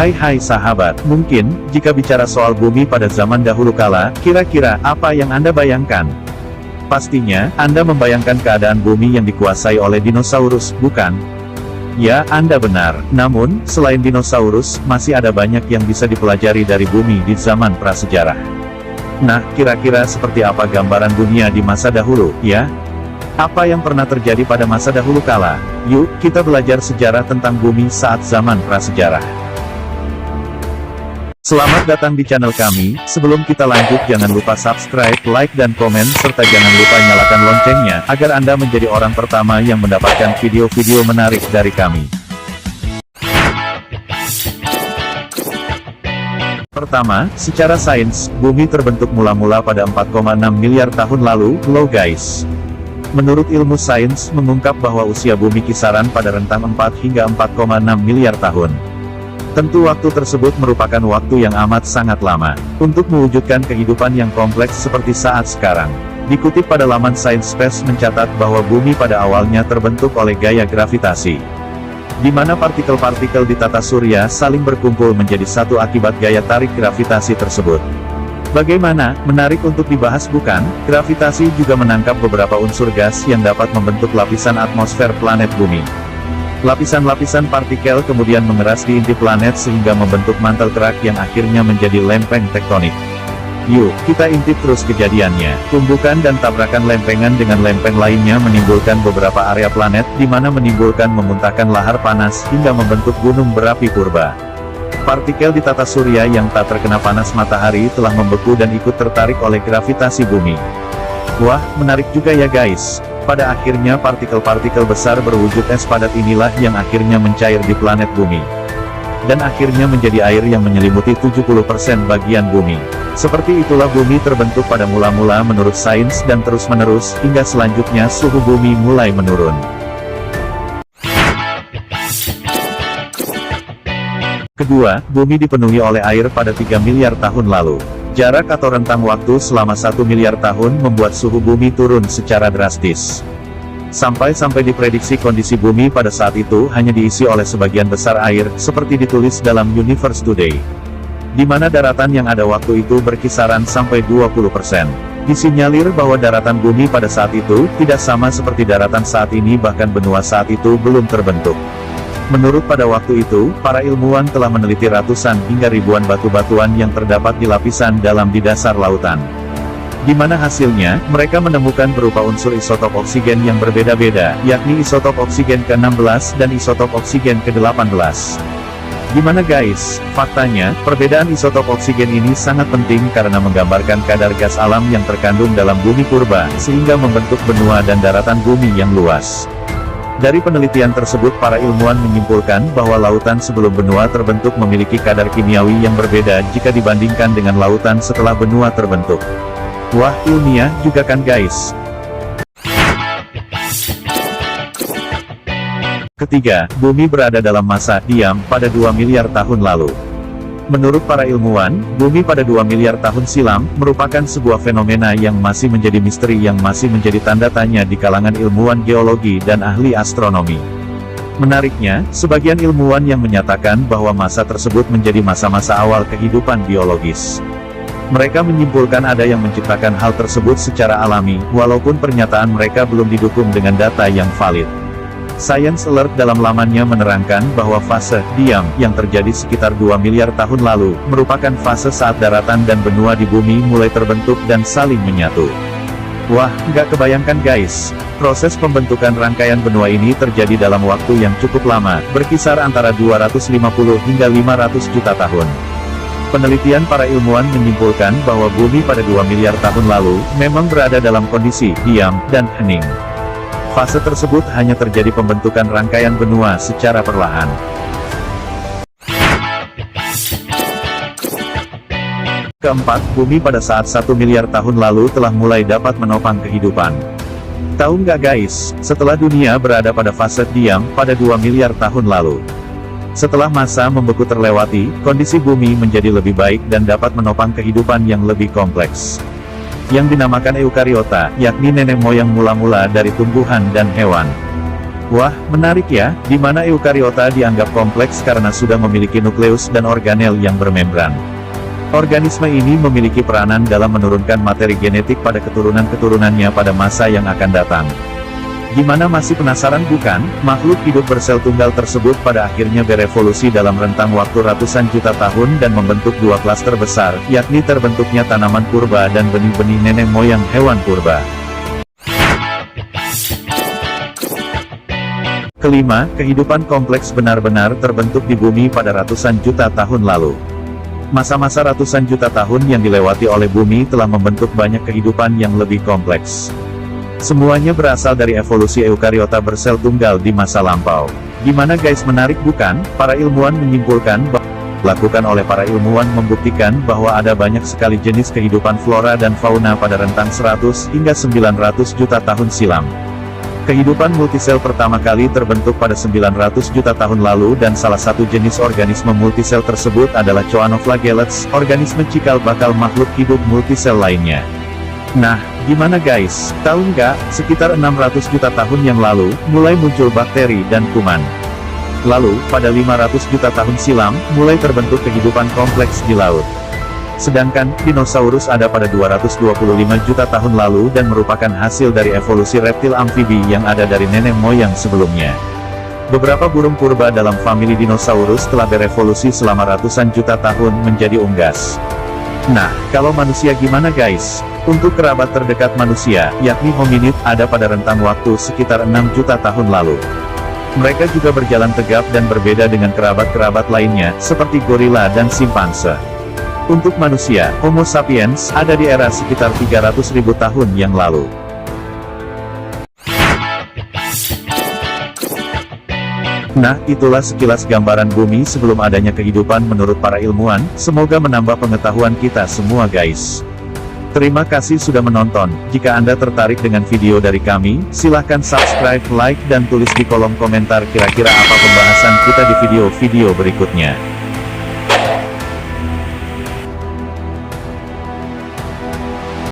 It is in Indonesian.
Hai sahabat, mungkin, jika bicara soal bumi pada zaman dahulu kala, kira-kira, apa yang Anda bayangkan? Pastinya, Anda membayangkan keadaan bumi yang dikuasai oleh dinosaurus, bukan? Ya, Anda benar. Namun, selain dinosaurus, masih ada banyak yang bisa dipelajari dari bumi di zaman prasejarah. Nah, kira-kira seperti apa gambaran dunia di masa dahulu, ya? Apa yang pernah terjadi pada masa dahulu kala? Yuk, kita belajar sejarah tentang bumi saat zaman prasejarah. Selamat datang di channel kami. Sebelum kita lanjut, jangan lupa subscribe, like dan komen, serta jangan lupa nyalakan loncengnya, agar Anda menjadi orang pertama yang mendapatkan video-video menarik dari kami. Pertama, secara sains, bumi terbentuk mula-mula pada 4,6 miliar tahun lalu, loh guys. Menurut ilmu sains, mengungkap bahwa usia bumi kisaran pada rentang 4 hingga 4,6 miliar tahun. Tentu waktu tersebut merupakan waktu yang amat sangat lama, untuk mewujudkan kehidupan yang kompleks seperti saat sekarang. Dikutip pada laman Science Space mencatat bahwa bumi pada awalnya terbentuk oleh gaya gravitasi, di mana partikel-partikel di tata surya saling berkumpul menjadi satu akibat gaya tarik gravitasi tersebut. Bagaimana? Menarik untuk dibahas bukan? Gravitasi juga menangkap beberapa unsur gas yang dapat membentuk lapisan atmosfer planet bumi. Lapisan-lapisan partikel kemudian mengeras di inti planet sehingga membentuk mantel kerak yang akhirnya menjadi lempeng tektonik. Yuk, kita intip terus kejadiannya. Tumbukan dan tabrakan lempengan dengan lempeng lainnya menimbulkan beberapa area planet, di mana menimbulkan memuntahkan lahar panas, hingga membentuk gunung berapi purba. Partikel di tata surya yang tak terkena panas matahari telah membeku dan ikut tertarik oleh gravitasi bumi. Wah, menarik juga ya guys. Pada akhirnya partikel-partikel besar berwujud es padat inilah yang akhirnya mencair di planet bumi. Dan akhirnya menjadi air yang menyelimuti 70% bagian bumi. Seperti itulah bumi terbentuk pada mula-mula menurut sains dan terus-menerus, hingga selanjutnya suhu bumi mulai menurun. Kedua, bumi dipenuhi oleh air pada 3 miliar tahun lalu. Jarak atau rentang waktu selama 1 miliar tahun membuat suhu bumi turun secara drastis. Sampai-sampai diprediksi kondisi bumi pada saat itu hanya diisi oleh sebagian besar air, seperti ditulis dalam Universe Today. Di mana daratan yang ada waktu itu berkisaran sampai 20%. Disinyalir bahwa daratan bumi pada saat itu tidak sama seperti daratan saat ini, bahkan benua saat itu belum terbentuk. Menurut pada waktu itu, para ilmuwan telah meneliti ratusan hingga ribuan batu-batuan yang terdapat di lapisan dalam di dasar lautan. Di mana hasilnya, mereka menemukan berupa unsur isotop oksigen yang berbeda-beda, yakni isotop oksigen ke-16 dan isotop oksigen ke-18. Gimana guys? Faktanya, perbedaan isotop oksigen ini sangat penting karena menggambarkan kadar gas alam yang terkandung dalam bumi purba, sehingga membentuk benua dan daratan bumi yang luas. Dari penelitian tersebut para ilmuwan menyimpulkan bahwa lautan sebelum benua terbentuk memiliki kadar kimiawi yang berbeda jika dibandingkan dengan lautan setelah benua terbentuk. Wah, ilmiah juga kan guys? Ketiga, bumi berada dalam masa diam pada 2 miliar tahun lalu. Menurut para ilmuwan, bumi pada 2 miliar tahun silam, merupakan sebuah fenomena yang masih menjadi misteri yang masih menjadi tanda tanya di kalangan ilmuwan geologi dan ahli astronomi. Menariknya, sebagian ilmuwan yang menyatakan bahwa masa tersebut menjadi masa-masa awal kehidupan biologis. Mereka menyimpulkan ada yang menciptakan hal tersebut secara alami, walaupun pernyataan mereka belum didukung dengan data yang valid. Science Alert dalam lamannya menerangkan bahwa fase diam yang terjadi sekitar 2 miliar tahun lalu, merupakan fase saat daratan dan benua di bumi mulai terbentuk dan saling menyatu. Wah, nggak kebayangkan guys. Proses pembentukan rangkaian benua ini terjadi dalam waktu yang cukup lama, berkisar antara 250 hingga 500 juta tahun. Penelitian para ilmuwan menyimpulkan bahwa bumi pada 2 miliar tahun lalu, memang berada dalam kondisi diam dan hening. Fase tersebut hanya terjadi pembentukan rangkaian benua secara perlahan. Keempat, bumi pada saat 1 miliar tahun lalu telah mulai dapat menopang kehidupan. Tahu nggak guys, setelah dunia berada pada fase diam pada 2 miliar tahun lalu. Setelah masa membeku terlewati, kondisi bumi menjadi lebih baik dan dapat menopang kehidupan yang lebih kompleks. Yang dinamakan eukariota, yakni nenek moyang mula-mula dari tumbuhan dan hewan. Wah, menarik ya, di mana eukariota dianggap kompleks karena sudah memiliki nukleus dan organel yang bermembran. Organisme ini memiliki peranan dalam menurunkan materi genetik pada keturunan-keturunannya pada masa yang akan datang. Gimana, masih penasaran bukan? Makhluk hidup bersel tunggal tersebut pada akhirnya berevolusi dalam rentang waktu ratusan juta tahun dan membentuk dua klaster besar, yakni terbentuknya tanaman purba dan benih-benih nenek moyang hewan purba. Kelima, kehidupan kompleks benar-benar terbentuk di bumi pada ratusan juta tahun lalu. Masa-masa ratusan juta tahun yang dilewati oleh bumi telah membentuk banyak kehidupan yang lebih kompleks. Semuanya berasal dari evolusi eukariota bersel tunggal di masa lampau. Gimana guys, menarik bukan? Para ilmuwan menyimpulkan bahwa dilakukan oleh para ilmuwan membuktikan bahwa ada banyak sekali jenis kehidupan flora dan fauna pada rentang 100 hingga 900 juta tahun silam. Kehidupan multisel pertama kali terbentuk pada 900 juta tahun lalu dan salah satu jenis organisme multisel tersebut adalah Choanoflagellates, organisme cikal bakal makhluk hidup multisel lainnya. Nah, gimana guys, tahu nggak, sekitar 600 juta tahun yang lalu, mulai muncul bakteri dan kuman. Lalu, pada 500 juta tahun silam, mulai terbentuk kehidupan kompleks di laut. Sedangkan, dinosaurus ada pada 225 juta tahun lalu dan merupakan hasil dari evolusi reptil amfibi yang ada dari nenek moyang sebelumnya. Beberapa burung purba dalam famili dinosaurus telah berevolusi selama ratusan juta tahun menjadi unggas. Nah, kalau manusia gimana guys? Untuk kerabat terdekat manusia, yakni hominid, ada pada rentang waktu sekitar 6 juta tahun lalu. Mereka juga berjalan tegap dan berbeda dengan kerabat-kerabat lainnya, seperti gorila dan simpanse. Untuk manusia, Homo sapiens, ada di era sekitar 300.000 tahun yang lalu. Nah, itulah sekilas gambaran bumi sebelum adanya kehidupan menurut para ilmuwan, semoga menambah pengetahuan kita semua guys. Terima kasih sudah menonton. Jika Anda tertarik dengan video dari kami, silahkan subscribe, like, dan tulis di kolom komentar kira-kira apa pembahasan kita di video-video berikutnya.